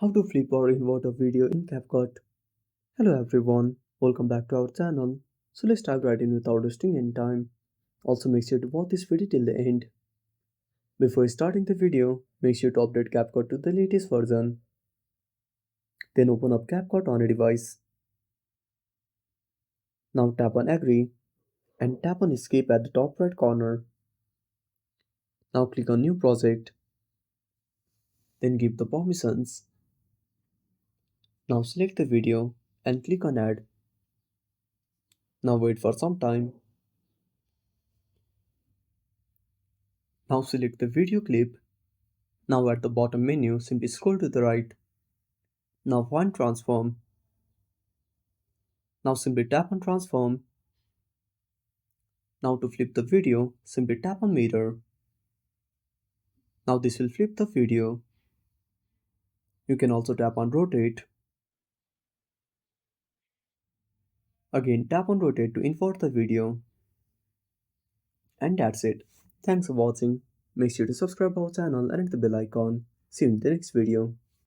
How to flip or invert a video in CapCut. Hello everyone, welcome back to our channel. So let's dive right in without wasting any time. Also make sure to watch this video till the end. Before starting the video, make sure to update CapCut to the latest version. Then open up CapCut on a device. Now tap on agree and tap on escape at the top right corner. Now click on new project. Then give the permissions. Now select the video and click on add. Now wait for some time. Now select the video clip. Now at the bottom menu, simply scroll to the right. Now find transform. Now simply tap on transform. Now to flip the video, simply tap on mirror. Now this will flip the video. You can also tap on rotate. Again tap on rotate to invert the video. And that's it. Thanks for watching. Make sure to subscribe our channel and hit the bell icon. See you in the next video.